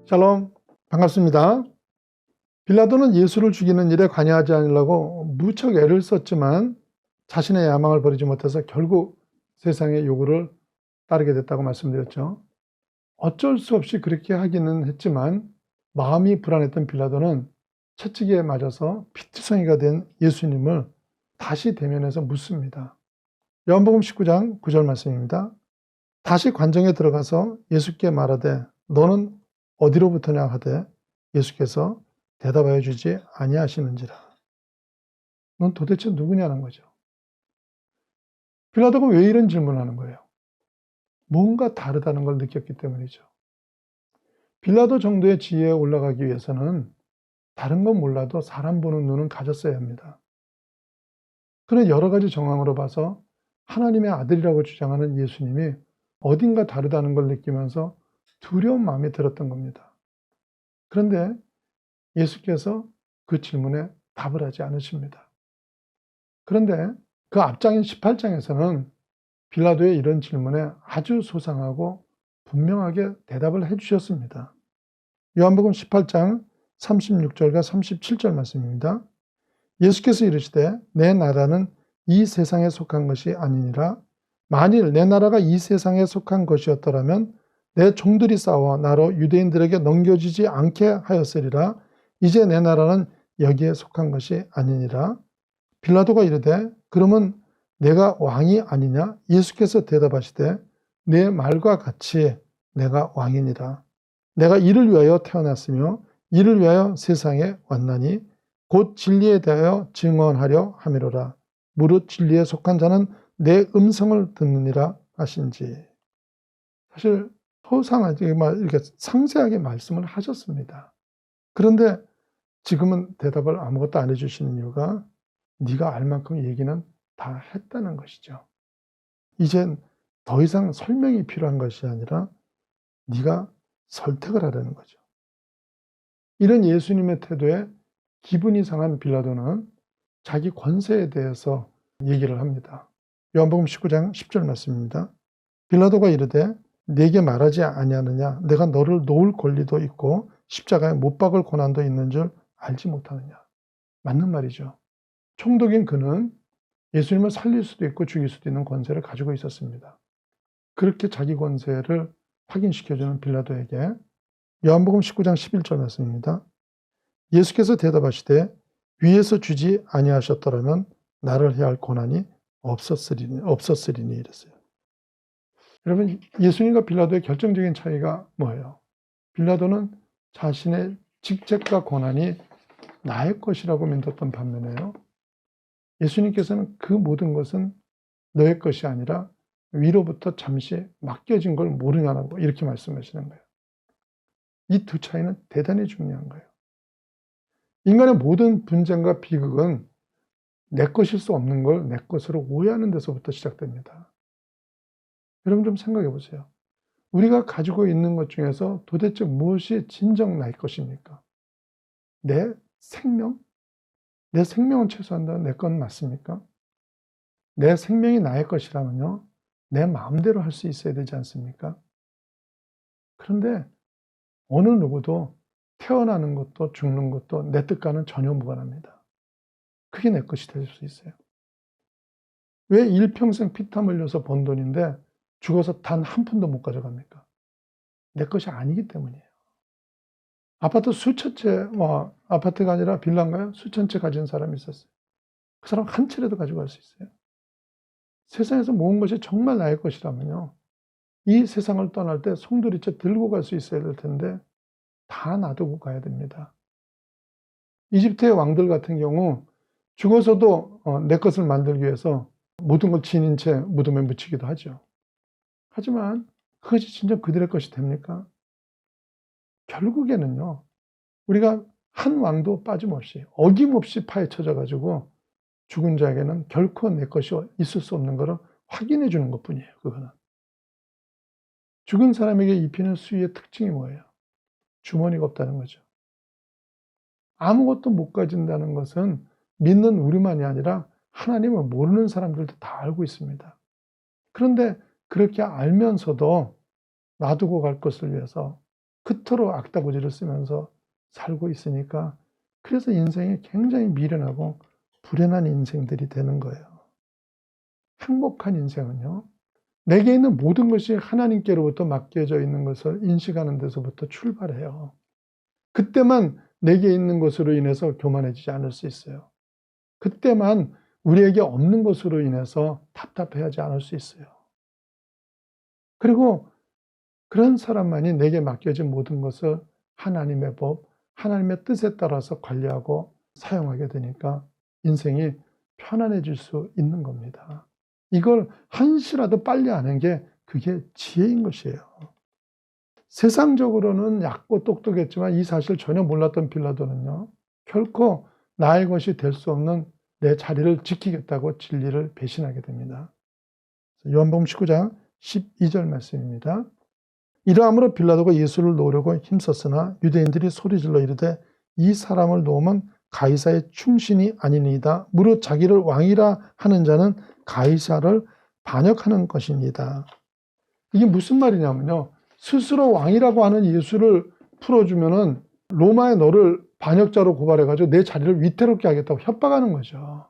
샬롬, 반갑습니다. 빌라도는 예수를 죽이는 일에 관여하지 않으려고 무척 애를 썼지만 자신의 야망을 버리지 못해서 결국 세상의 요구를 따르게 됐다고 말씀드렸죠. 어쩔 수 없이 그렇게 하기는 했지만 마음이 불안했던 빌라도는 채찍에 맞아서 피투성이가 된 예수님을 다시 대면해서 묻습니다. 요한복음 19장 9절 말씀입니다. 다시 관정에 들어가서 예수께 말하되 너는 어디로부터냐 하되 예수께서 대답하여 주지 아니하시는지라. 넌 도대체 누구냐는 거죠. 빌라도가 왜 이런 질문을 하는 거예요? 뭔가 다르다는 걸 느꼈기 때문이죠. 빌라도 정도의 지위에 올라가기 위해서는 다른 건 몰라도 사람 보는 눈은 가졌어야 합니다. 그런 여러 가지 정황으로 봐서 하나님의 아들이라고 주장하는 예수님이 어딘가 다르다는 걸 느끼면서 두려운 마음이 들었던 겁니다. 그런데 예수께서 그 질문에 답을 하지 않으십니다. 그런데 그 앞장인 18장에서는 빌라도의 이런 질문에 아주 소상하고 분명하게 대답을 해주셨습니다. 요한복음 18장 36절과 37절 말씀입니다. 예수께서 이르시되 내 나라는 이 세상에 속한 것이 아니니라. 만일 내 나라가 이 세상에 속한 것이었더라면 내 종들이 싸워 나로 유대인들에게 넘겨지지 않게 하였으리라. 이제 내 나라는 여기에 속한 것이 아니니라. 빌라도가 이르되 그러면 내가 왕이 아니냐? 예수께서 대답하시되 내 말과 같이 내가 왕이니라. 내가 이를 위하여 태어났으며 이를 위하여 세상에 왔나니 곧 진리에 대하여 증언하려 함이로라. 무릇 진리에 속한 자는 내 음성을 듣느니라 하신지. 사실 소상하게 이렇게 상세하게 말씀을 하셨습니다. 그런데 지금은 대답을 아무것도 안 해주시는 이유가 네가 알 만큼 얘기는 다 했다는 것이죠. 이젠 더 이상 설명이 필요한 것이 아니라 네가 설득을 하라는 거죠. 이런 예수님의 태도에 기분이 상한 빌라도는 자기 권세에 대해서 얘기를 합니다. 요한복음 19장 10절 말씀입니다. 빌라도가 이르되 내게 말하지 아니하느냐? 내가 너를 놓을 권리도 있고 십자가에 못 박을 고난도 있는 줄 알지 못하느냐? 맞는 말이죠. 총독인 그는 예수님을 살릴 수도 있고 죽일 수도 있는 권세를 가지고 있었습니다. 그렇게 자기 권세를 확인시켜주는 빌라도에게 요한복음 19장 11절 말씀입니다. 예수께서 대답하시되 위에서 주지 아니하셨더라면 나를 해할 고난이 없었으리니 이랬어요. 여러분, 예수님과 빌라도의 결정적인 차이가 뭐예요? 빌라도는 자신의 직책과 권한이 나의 것이라고 믿었던 반면에요. 예수님께서는 그 모든 것은 너의 것이 아니라 위로부터 잠시 맡겨진 걸 모르냐고 이렇게 말씀하시는 거예요. 이 두 차이는 대단히 중요한 거예요. 인간의 모든 분쟁과 비극은 내 것일 수 없는 걸 내 것으로 오해하는 데서부터 시작됩니다. 여러분 좀 생각해 보세요. 우리가 가지고 있는 것 중에서 도대체 무엇이 진정 나의 것입니까? 내 생명? 내 생명은 최소한 내 건 맞습니까? 내 생명이 나의 것이라면요, 내 마음대로 할 수 있어야 되지 않습니까? 그런데 어느 누구도 태어나는 것도 죽는 것도 내 뜻과는 전혀 무관합니다. 그게 내 것이 될 수 있어요. 왜 일평생 피땀 흘려서 번 돈인데 죽어서 단 한 푼도 못 가져갑니까? 내 것이 아니기 때문이에요. 아파트 수천 채, 아파트가 아니라 빌라인가요? 수천 채 가진 사람이 있었어요. 그 사람 한 채라도 가져갈 수 있어요. 세상에서 모은 것이 정말 나의 것이라면요, 이 세상을 떠날 때 송두리째 들고 갈 수 있어야 될 텐데 다 놔두고 가야 됩니다. 이집트의 왕들 같은 경우 죽어서도 내 것을 만들기 위해서 모든 걸 지닌 채 무덤에 묻히기도 하죠. 하지만 그것이 진짜 그들의 것이 됩니까? 결국에는요, 우리가 한 왕도 빠짐없이 어김없이 파헤쳐져 가지고 죽은 자에게는 결코 내 것이 있을 수 없는 것을 확인해 주는 것뿐이에요. 그거는. 죽은 사람에게 입히는 수의의 특징이 뭐예요? 주머니가 없다는 거죠. 아무것도 못 가진다는 것은 믿는 우리만이 아니라 하나님을 모르는 사람들도 다 알고 있습니다. 그런데 그렇게 알면서도 놔두고 갈 것을 위해서 그토록 악다구지를 쓰면서 살고 있으니까 그래서 인생이 굉장히 미련하고 불행한 인생들이 되는 거예요. 행복한 인생은요, 내게 있는 모든 것이 하나님께로부터 맡겨져 있는 것을 인식하는 데서부터 출발해요. 그때만 내게 있는 것으로 인해서 교만해지지 않을 수 있어요. 그때만 우리에게 없는 것으로 인해서 답답해하지 않을 수 있어요. 그리고 그런 사람만이 내게 맡겨진 모든 것을 하나님의 법, 하나님의 뜻에 따라서 관리하고 사용하게 되니까 인생이 편안해질 수 있는 겁니다. 이걸 한시라도 빨리 아는 게 그게 지혜인 것이에요. 세상적으로는 얕고 똑똑했지만 이 사실을 전혀 몰랐던 빌라도는요, 결코 나의 것이 될 수 없는 내 자리를 지키겠다고 진리를 배신하게 됩니다. 요한복음 19장 12절 말씀입니다. 이러함으로 빌라도가 예수를 놓으려고 힘썼으나 유대인들이 소리질러 이르되 이 사람을 놓으면 가이사의 충신이 아니니이다. 무릇 자기를 왕이라 하는 자는 가이사를 반역하는 것입니다. 이게 무슨 말이냐면요, 스스로 왕이라고 하는 예수를 풀어주면은 로마에 너를 반역자로 고발해가지고 내 자리를 위태롭게 하겠다고 협박하는 거죠.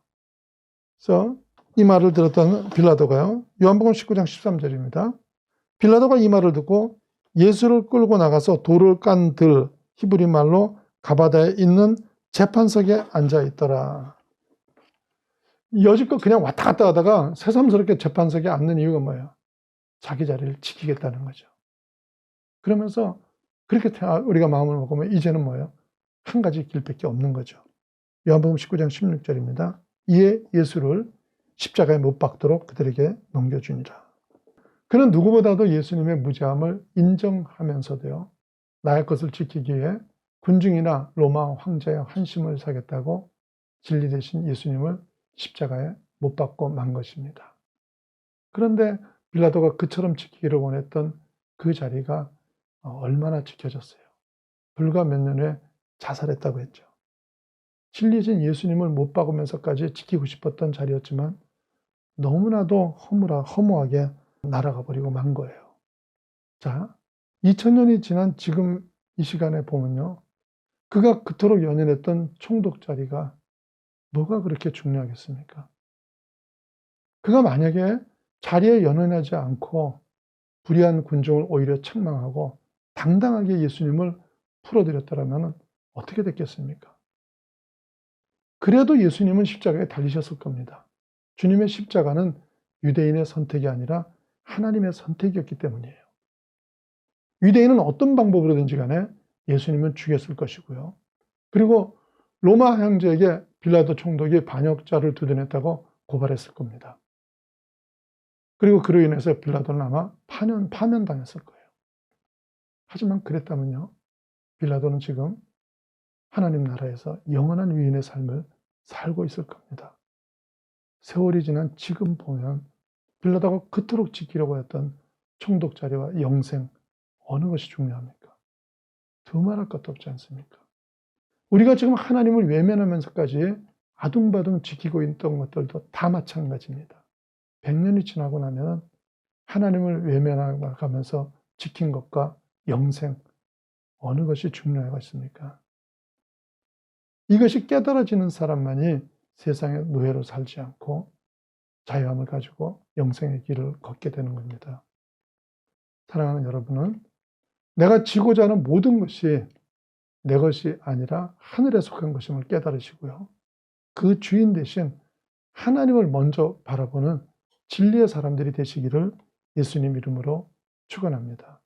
그래서 이 말을 들었던 빌라도가요, 요한복음 19장 13절입니다. 빌라도가 이 말을 듣고 예수를 끌고 나가서 돌을 깐 들, 히브리 말로 가바다에 있는 재판석에 앉아 있더라. 여지껏 그냥 왔다 갔다 하다가 새삼스럽게 재판석에 앉는 이유가 뭐예요? 자기 자리를 지키겠다는 거죠. 그러면서 그렇게 우리가 마음을 먹으면 이제는 뭐예요? 한 가지 길밖에 없는 거죠. 요한복음 19장 16절입니다. 이에 예수를 십자가에 못 박도록 그들에게 넘겨주니라. 그는 누구보다도 예수님의 무죄함을 인정하면서도요, 나의 것을 지키기 위해 군중이나 로마 황제의 환심을 사겠다고 진리 되신 예수님을 십자가에 못 박고 만 것입니다. 그런데 빌라도가 그처럼 지키기를 원했던 그 자리가 얼마나 지켜졌어요. 불과 몇 년 후에 자살했다고 했죠. 진리신 예수님을 못 박으면서까지 지키고 싶었던 자리였지만 너무나도 허무하게 날아가 버리고 만 거예요. 자, 2000년이 지난 지금 이 시간에 보면요, 그가 그토록 연연했던 총독 자리가 뭐가 그렇게 중요하겠습니까? 그가 만약에 자리에 연연하지 않고 불의한 군중을 오히려 책망하고 당당하게 예수님을 풀어드렸다면 어떻게 됐겠습니까? 그래도 예수님은 십자가에 달리셨을 겁니다. 주님의 십자가는 유대인의 선택이 아니라 하나님의 선택이었기 때문이에요. 유대인은 어떤 방법으로든지 간에 예수님은 죽였을 것이고요. 그리고 로마 황제에게 빌라도 총독이 반역자를 두둔했다고 고발했을 겁니다. 그리고 그로 인해서 빌라도는 아마 파면당했을 거예요. 하지만 그랬다면요, 빌라도는 지금 하나님 나라에서 영원한 위인의 삶을 살고 있을 겁니다. 세월이 지난 지금 보면 빌라도가 그토록 지키려고 했던 총독 자리와 영생, 어느 것이 중요합니까? 두말할 것도 없지 않습니까? 우리가 지금 하나님을 외면하면서까지 아둥바둥 지키고 있던 것들도 다 마찬가지입니다. 100년이 지나고 나면 하나님을 외면하면서 지킨 것과 영생, 어느 것이 중요하겠습니까? 이것이 깨달아지는 사람만이 세상의 노예로 살지 않고 자유함을 가지고 영생의 길을 걷게 되는 겁니다. 사랑하는 여러분은 내가 지고자 하는 모든 것이 내 것이 아니라 하늘에 속한 것임을 깨달으시고요, 그 주인 대신 하나님을 먼저 바라보는 진리의 사람들이 되시기를 예수님 이름으로 축원합니다.